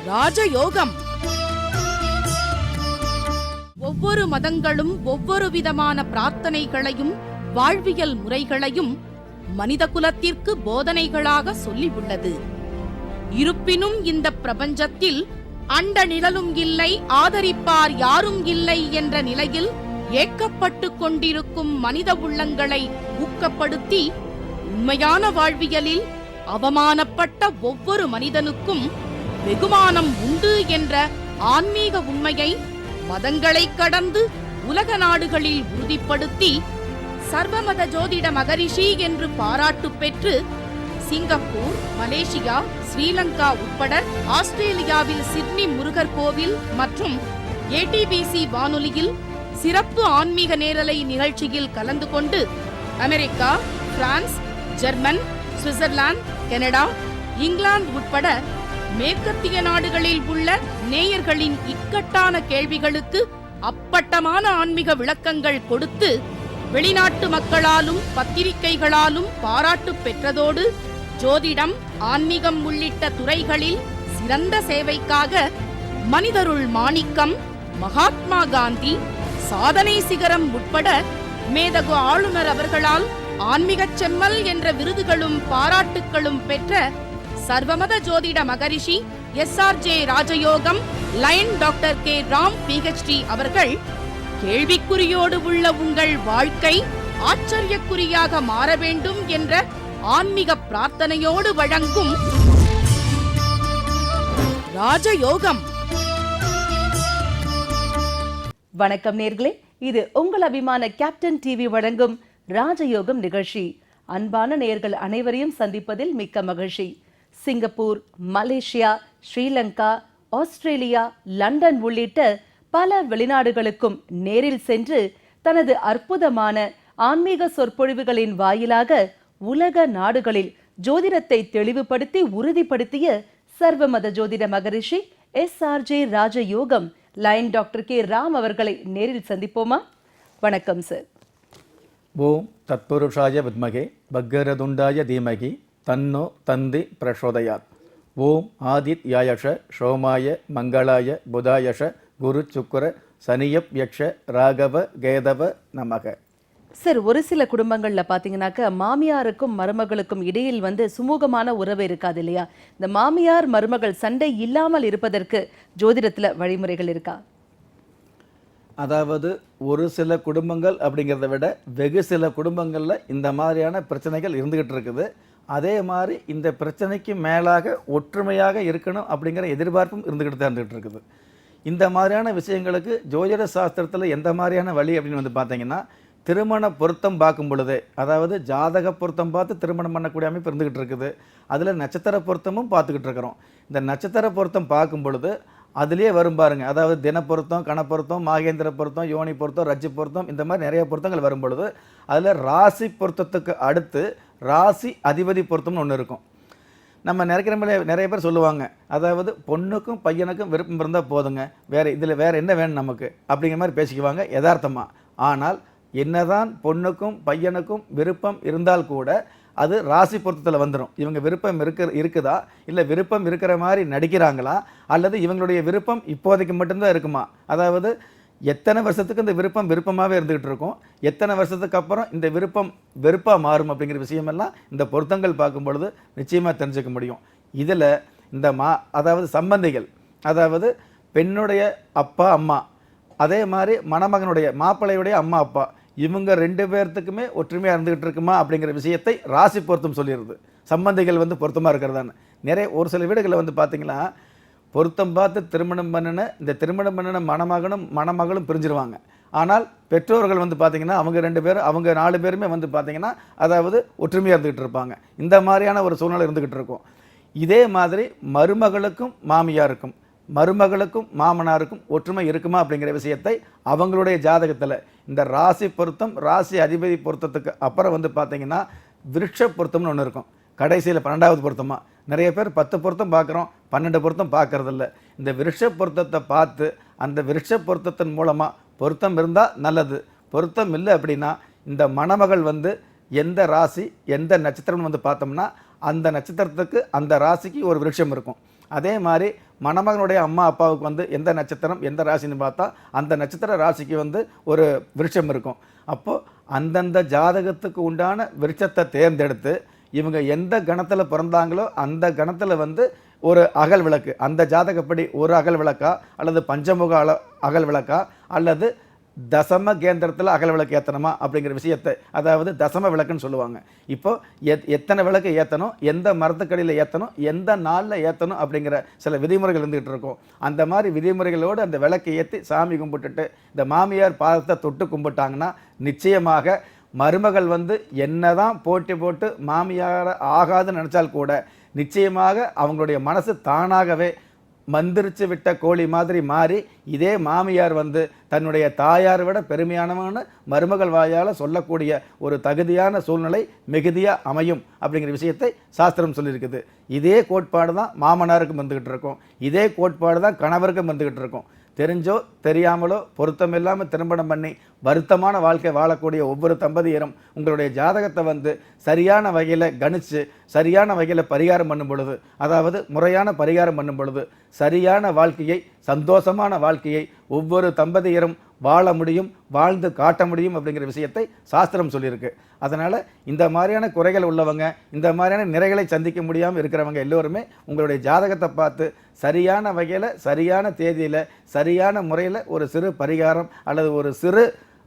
ராஜயோகம். ஒவ்வொரு மதங்களும் ஒவ்வொரு விதமான பிரார்த்தனைகளையும் வாழ்வியல் முறைகளையும் மனித குலத்திற்கு போதனைகளாக சொல்லி உள்ளது. இருப்பினும் இந்த பிரபஞ்சத்தில் அண்ட நிழலும் இல்லை, ஆதரிப்பார் யாரும் இல்லை என்ற நிலையில் ஏக்கப்பட்டு கொண்டிருக்கும் மனித உள்ளங்களை ஊக்கப்படுத்தி உண்மையான வாழ்வியலில் அவமானப்பட்ட ஒவ்வொரு மனிதனுக்கும் வெகுமானம் உண்டு என்ற ஆன்மீக உண்மையை மதங்களை கடந்து உலக நாடுகளில் உறுதிப்படுத்தி சர்வமத ஜோதிட மகரிஷி என்று பாராட்டு பெற்று சிங்கப்பூர், மலேசியா, ஸ்ரீலங்கா உட்பட ஆஸ்திரேலியாவில் சிட்னி முருகர் கோவில் மற்றும் ஏடிபிசி வானொலியில் சிறப்பு ஆன்மீக நேரலை நிகழ்ச்சியில் கலந்து கொண்டு America, France, German, Switzerland, Canada, England உட்பட மேற்கத்திய நாடுகளில் உள்ள நேயர்களின் இக்கட்டான கேள்விகளுக்கு அப்பட்டமான ஆன்மீக விளக்கங்கள் கொடுத்து வெளிநாட்டு மக்களாலும் பத்திரிகைகளாலும் பாராட்டு பெற்றதோடு ஜோதிடம், ஆன்மீகம் உள்ளிட்ட துறைகளில் சிறந்த சேவைக்காக மனிதருள் மாணிக்கம், மகாத்மா காந்தி, சாதனை சிகரம் உட்பட மேதகு ஆளுநர் அவர்களால் ஆன்மீகச் செம்மல் என்ற விருதுகளும் பாராட்டுக்களும் பெற்ற சர்வமத ஜோதிட மகரிஷி SRJ Rajayogam lion doctor K. Ram PhD அவர்கள் கேள்விக்குறியோடு உள்ள உங்கள் வாழ்க்கை ஆச்சரியக்குறியாக மாற வேண்டும் என்ற ஆன்மீக பிரார்த்தனையோடு வழங்கும் ராஜயோகம். வணக்கம் நேர்களே, இது உங்கள் அபிமான கேப்டன் டிவி வழங்கும் ராஜயோகம் நிகழ்ச்சி. அன்பான நேயர்கள் அனைவரையும் சந்திப்பதில் மிக்க மகிழ்ச்சி. Singapore, Malaysia, Sri Lanka, Australia, London உள்ளிட்ட பல வெளிநாடுகளுக்கும் நேரில் சென்று தனது அற்புதமான ஆன்மீக சொற்பொழிவுகளின் வாயிலாக உலக நாடுகளில் ஜோதிடத்தை தெளிவுபடுத்தி உறுதிப்படுத்திய சர்வமத ஜோதிட மகரிஷி SRJ Rajayogam lion doctor K. Ram அவர்களை நேரில் சந்திப்போமா? வணக்கம் சார். ஓம் தத்புருஷாய வித்மகே பக்கரதுண்டாய தீமகி தன்னோ தந்தி பிரசோதயாத். ஓம் ஆதித்யாயஷ சோமாய மங்களாய புதாயஷ குரு சுக்கர சனியப் யக்ஷ ராகவ கேதவ நமக. சார், ஒரு சில குடும்பங்கள்ல பாத்தீங்கன்னாக்க மாமியாருக்கும் மருமகளுக்கும் இடையில் சுமூகமான உறவு இருக்காது இல்லையா? இந்த மாமியார் மருமகள் சண்டை இல்லாமல் இருப்பதற்கு ஜோதிடத்துல வழிமுறைகள் இருக்கா? அதாவது ஒரு சில குடும்பங்கள் அப்படிங்கிறத விட வெகு சில குடும்பங்களில் இந்த மாதிரியான பிரச்சனைகள் இருந்துகிட்டு இருக்குது. அதே மாதிரி இந்த பிரச்சனைக்கு மேலாக ஒற்றுமையாக இருக்கணும் அப்படிங்கிற எதிர்பார்ப்பும் இருந்துகிட்டு தான் இருந்துகிட்டு இருக்குது. இந்த மாதிரியான விஷயங்களுக்கு ஜோதிட சாஸ்திரத்தில் எந்த மாதிரியான வழி அப்படின்னு பார்த்தீங்கன்னா, திருமண பொருத்தம் பார்க்கும் பொழுதே, அதாவது ஜாதக பொருத்தம் பார்த்து திருமணம் பண்ணக்கூடிய அமைப்பு இருந்துகிட்டு இருக்குது. அதில் நட்சத்திர பொருத்தமும் பார்த்துக்கிட்டு இருக்கிறோம். இந்த நட்சத்திர பொருத்தம் பார்க்கும் பொழுது அதுலேயே வரும் பாருங்க, அதாவது தின பொருத்தம், கண பொருத்தம், மாகேந்திர பொருத்தம், யோனி பொருத்தம், ரஜ்ஜி பொருத்தம், இந்த மாதிரி நிறைய பொருத்தங்கள் வரும் பொழுது அதில் ராசி பொருத்தத்துக்கு அடுத்து ராசி அதிபதி பொருத்தம்னு ஒன்று இருக்கும். நம்ம நிறைய பேர் சொல்லுவாங்க, அதாவது பொண்ணுக்கும் பையனுக்கும் விருப்பம் இருந்தால் போதுங்க, இதில் வேறு என்ன வேணும் நமக்கு அப்படிங்கிற மாதிரி பேசிக்குவாங்க யதார்த்தமாக. ஆனால் என்னதான் பொண்ணுக்கும் பையனுக்கும் விருப்பம் இருந்தால் கூட அது ராசி பொருத்தத்தில் வந்துடும். இவங்க விருப்பம் இருக்குதா, இல்லை விருப்பம் இருக்கிற மாதிரி நடிக்கிறாங்களா, அல்லது இவங்களுடைய விருப்பம் இப்போதைக்கு மட்டும்தான் இருக்குமா, அதாவது எத்தனை வருஷத்துக்கு இந்த விருப்பம் விருப்பமாகவே இருந்துகிட்டு இருக்கும், எத்தனை வருஷத்துக்கு அப்புறம் இந்த விருப்பம் வெறுப்பாக மாறும் அப்படிங்கிற விஷயமெல்லாம் இந்த பொருத்தங்கள் பார்க்கும் பொழுது நிச்சயமாக தெரிஞ்சுக்க முடியும். இதில் இந்த அதாவது சம்பந்திகள், அதாவது பெண்ணுடைய அப்பா அம்மா, அதே மாதிரி மணமகனுடைய மாப்பிள்ளையுடைய அம்மா அப்பா, இவங்க ரெண்டு பேர்த்துக்குமே ஒற்றுமையாக இருந்துகிட்டு இருக்குமா அப்படிங்கிற விஷயத்தை ராசி பொருத்தம் சொல்லிடுது. சம்பந்திகள் பொருத்தமாக இருக்கிறதான்னு ஒரு சில வீடுகளில் பார்த்தீங்கன்னா, பொருத்தம் பார்த்து திருமணம் பண்ணின மணமகளும் பிரிஞ்சிருவாங்க. ஆனால் பெற்றோர்கள் பார்த்தீங்கன்னா அவங்க 4 பேருமே பார்த்தீங்கன்னா அதாவது ஒற்றுமையாக இருந்துகிட்டு இருப்பாங்க. இந்த மாதிரியான ஒரு சூழ்நிலை இருந்துகிட்டு இருக்கும். இதே மாதிரி மருமகளுக்கும் மாமியாருக்கும், மருமகளுக்கும் மாமனாருக்கும் ஒற்றுமை இருக்குமா அப்படிங்கிற விஷயத்தை அவங்களுடைய ஜாதகத்தில் இந்த ராசி பொருத்தம், ராசி அதிபதி பொருத்தத்துக்கு அப்புறம் பார்த்தீங்கன்னா விருட்ச பொருத்தம்னு ஒன்று இருக்கும். கடைசியில் 12வது பொருத்தமாக நிறைய பேர் 10 பொருத்தம் பார்க்குறோம், 12 பொருத்தம் பார்க்கறதில்ல. இந்த விருட்ச பொருத்தத்தை பார்த்து அந்த விருட்ச பொருத்தத்தின் மூலமாக பொருத்தம் இருந்தால் நல்லது, பொருத்தம் இல்லை அப்படின்னா இந்த மணமகள் எந்த ராசி எந்த நட்சத்திரம்னு பார்த்தோம்னா அந்த நட்சத்திரத்துக்கு அந்த ராசிக்கு ஒரு விருட்சம் இருக்கும். அதே மாதிரி மணமகனுடைய அம்மா அப்பாவுக்கு வந்து எந்த நட்சத்திரம் எந்த ராசின்னு பார்த்தா அந்த நட்சத்திர ராசிக்கு வந்து ஒரு விருட்சம் இருக்கும். அப்போது அந்தந்த ஜாதகத்துக்கு உண்டான விருட்சத்தை தேர்ந்தெடுத்து இவங்க எந்த கணத்தில் பிறந்தாங்களோ அந்த கணத்தில் வந்து ஒரு அகல் விளக்கு, அந்த ஜாதகப்படி ஒரு அகல் விளக்கா அல்லது பஞ்சமுக அகல் விளக்கா அல்லது தசம கேந்திரத்தில் அகல் விளக்கு ஏற்றணுமா அப்படிங்கிற விஷயத்தை, அதாவது தசம விளக்குன்னு சொல்லுவாங்க. இப்போ எத்தனை விளக்கு ஏற்றணும், எந்த மரத்துக்கடியில் ஏற்றணும், எந்த நாளில் ஏற்றணும் அப்படிங்கிற சில விதிமுறைகள் இருந்துகிட்டு இருக்கும். அந்த மாதிரி விதிமுறைகளோடு அந்த விளக்கை ஏற்றி சாமி கும்பிட்டுட்டு இந்த மாமியார் பாதத்தை தொட்டு கும்பிட்டாங்கன்னா நிச்சயமாக மருமகள் வந்து என்னதான் போட்டி போட்டு மாமியார் ஆகாதுன்னு நினச்சால் கூட நிச்சயமாக அவங்களுடைய மனசு தானாகவே மந்திரிச்சு விட்ட கோழி மாதிரி மாறி இதே மாமியார் வந்து தன்னுடைய தாயாரை விட பெருமையானவன்னு மருமகள் வாயால் சொல்லக்கூடிய ஒரு தகுதியான சூழ்நிலை மிகுதியாக அமையும் அப்படிங்கிற விஷயத்தை சாஸ்திரம் சொல்லியிருக்குது. இதே கோட்பாடு தான் மாமனாருக்கும் வந்துக்கிட்டு இருக்கும், இதே கோட்பாடு தான் கணவருக்கும் வந்துக்கிட்டு இருக்கும். தெரிஞ்சோ தெரியாமலோ பொருத்தமில்லாமல் திருமணம் பண்ணி வருத்தமான வாழ்க்கை வாழக்கூடிய ஒவ்வொரு தம்பதியரும் உங்களுடைய ஜாதகத்தை வந்து சரியான வகையில் கணித்து சரியான வகையில் பரிகாரம் பண்ணும் பொழுது, அதாவது முறையான பரிகாரம் பண்ணும் பொழுது சரியான வாழ்க்கையை, சந்தோஷமான வாழ்க்கையை ஒவ்வொரு தம்பதியரும் வாழ முடியும், வாழ்ந்து காட்ட முடியும் அப்படிங்கிற விஷயத்தை சாஸ்திரம் சொல்லியிருக்கு. அதனால் இந்த மாதிரியான குறைகள் உள்ளவங்க, இந்த மாதிரியான நிறைகளை சந்திக்க முடியாமல் இருக்கிறவங்க எல்லோருமே உங்களுடைய ஜாதகத்தை பார்த்து சரியான வகையில் சரியான தேதியில் சரியான முறையில் ஒரு சிறு பரிகாரம் அல்லது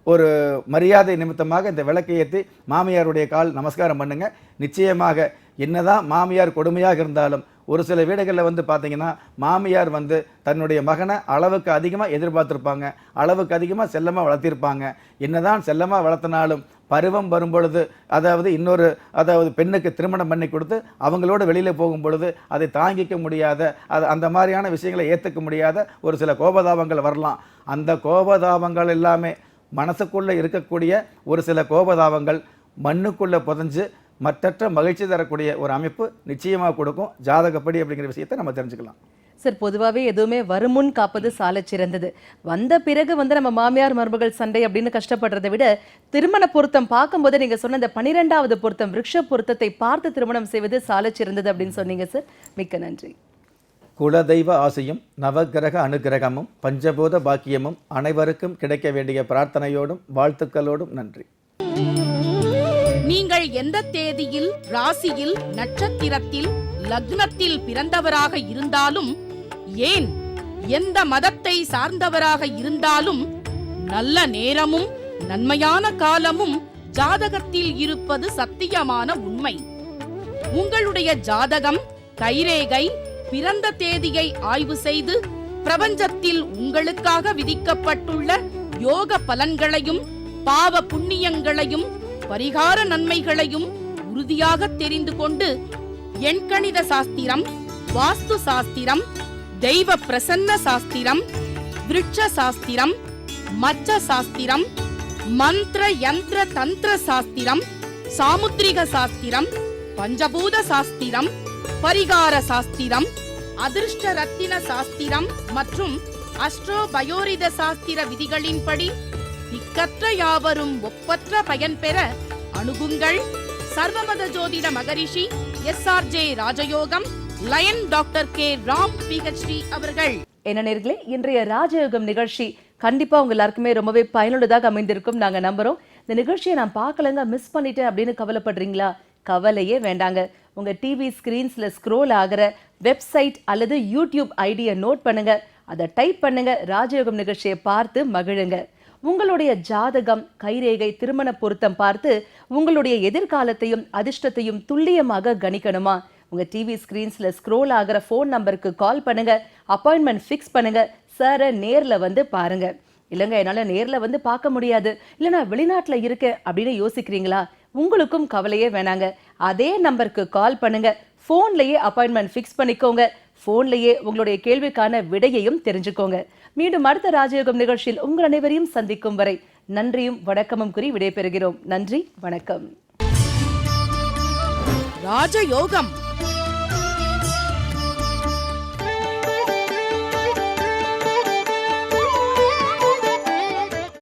ஒரு மரியாதை நிமித்தமாக இந்த விளக்கை ஏற்றி மாமியாருடைய கால் நமஸ்காரம் பண்ணுங்கள். நிச்சயமாக என்னதான் மாமியார் கொடுமையாக இருந்தாலும் ஒரு சில வீடுகளில் வந்து பார்த்தீங்கன்னா மாமியார் வந்து தன்னுடைய மகனை அளவுக்கு அதிகமாக எதிர்பார்த்துருப்பாங்க, அளவுக்கு அதிகமாக செல்லமாக வளர்த்திருப்பாங்க. என்னதான் செல்லமாக வளர்த்தினாலும் பருவம் வரும்பொழுது, அதாவது பெண்ணுக்கு திருமணம் பண்ணி கொடுத்து அவங்களோட வெளியில் போகும் பொழுது அதை தாங்கிக்க முடியாத, அந்த மாதிரியான விஷயங்களை ஏற்றுக்க முடியாத ஒரு சில கோபதாபங்கள் வரலாம். அந்த கோபதாபங்கள் எல்லாமே மனசுக்குள்ளே இருக்கக்கூடிய ஒரு சில கோபதாபங்கள் மண்ணுக்குள்ளே புதைஞ்சு மற்றற்ற மகிழ்ச்சி தரக்கூடிய ஒரு அமைப்பு நிச்சயமாக கொடுக்கும் ஜாதகப்படி அப்படிங்கிற விஷயத்தை நம்ம தெரிஞ்சுக்கலாம். சார், பொதுவாகவே எதுவுமே வருமுன் காப்பது சால சிறந்தது. வந்த பிறகு வந்து நம்ம மாமியார் மருமகள் சண்டை அப்படின்னு கஷ்டப்படுறதை விட திருமண பொருத்தம் பார்க்கும்போது நீங்கள் சொன்ன இந்த 12வது பொருத்தம் விருட்ச பொருத்தத்தை பார்த்து திருமணம் செய்வது சால சிறந்தது அப்படின்னு சொன்னீங்க சார். மிக்க நன்றி. குலதெய்வ ஆசையும் நவகிரக அனுகிரகமும் பஞ்சபூத பாக்கியமும் அனைவருக்கும் கிடைக்க வேண்டிய பிரார்த்தனையோடும் வாழ்த்துக்களோடும் நன்றி. நீங்கள் எந்த தேதியில், ராசியில், நட்சத்திரத்தில், லக்னத்தில் பிறந்தவராக இருந்தாலும், ஏன் எந்த மதத்தை சார்ந்தவராக இருந்தாலும் நல்ல நேரமும் நன்மையான காலமும் ஜாதகத்தில் இருப்பது சத்தியமான உண்மை. உங்களுடைய ஜாதகம், கைரேகை, பிறந்த தேதியை ஆய்வு செய்து பிரபஞ்சத்தில் உங்களுக்காக விதிக்கப்பட்டுள்ள யோக பலன்களையும் பாவ புண்ணியங்களையும் பரிகார நன்மைகளையும் உறுதியாக தெரிந்து கொண்டு எண்கணித சாஸ்திரம், வாஸ்து சாஸ்திரம், தெய்வ பிரசன்ன சாஸ்திரம், விருட்ச சாஸ்திரம், மச்ச சாஸ்திரம், மந்திர யந்திர தந்திர சாஸ்திரம், சாமுத்திரிக சாஸ்திரம், பஞ்சபூத சாஸ்திரம், பரிகார சாஸ்திரம், அதிர்ஷ்ட ரத்தின சாஸ்திரம் மற்றும் அஸ்ட்ரோ பயோரித சாஸ்திர விதிகளின்படி திக்கற்ற யாவரும் ஒப்பற்ற பயன் பெற அணுகுங்கள் சர்வமத ஜோதிட மகரிஷி SRJ Rajayogam, lion doctor K Ram PhD அவர்கள். என்ன நேர்களே, இன்றைய ராஜயோகம் நிகழ்ச்சி கண்டிப்பா உங்க எல்லாருக்குமே ரொம்பவே பயனுள்ளதாக அமைந்திருக்கும் நாங்க நம்புறோம். இந்த நிகழ்ச்சியை நான் பார்க்கலங்க, மிஸ் பண்ணிட்டேன் அப்படின்னு கவலைப்படுறீங்களா? கவலையே வேண்டாங்க. உங்க டிவி ஸ்கிரீன்ஸ்ல ஸ்க்ரோல் ஆகிற வெப்சைட் அல்லது யூடியூப் ஐடியை நோட் பண்ணுங்க, அதை டைப் பண்ணுங்க, ராஜயோகம் நிகழ்ச்சியை பார்த்து மகிழுங்க. உங்களுடைய ஜாதகம், கைரேகை, திருமண பொருத்தம் பார்த்து உங்களுடைய எதிர்காலத்தையும் அதிர்ஷ்டத்தையும் துல்லியமாக கணிக்கணுமா? உங்க டிவி ஸ்கிரீன்ஸ்ல ஸ்க்ரோல் ஆகிற ஃபோன் நம்பருக்கு கால் பண்ணுங்க, அப்பாயின்மெண்ட் ஃபிக்ஸ் பண்ணுங்க, சாரை நேர்ல வந்து பாருங்க. இல்லைங்க என்னால் நேரில் வந்து பார்க்க முடியாது, இல்லை நான் வெளிநாட்டில் இருக்கேன் அப்படின்னு யோசிக்கிறீங்களா? உங்களுக்கும் கவலையே வேணாங்க. அதே நம்பருக்கு கால் பண்ணுங்க, ஃபோன்லேயே அப்பாயின்மெண்ட் ஃபிக்ஸ் பண்ணிக்கோங்க, ஃபோன்லேயே உங்களுடைய கேள்விக்கான விடையையும் தெரிஞ்சுக்கோங்க. மீண்டும் அடுத்த ராஜயோகம் நிகழ்ச்சியில் உங்கள் அனைவரையும் சந்திக்கும் வரை நன்றியும் வணக்கமும் கூறி விடைபெறுகிறோம். நன்றி, வணக்கம். ராஜயோகம்.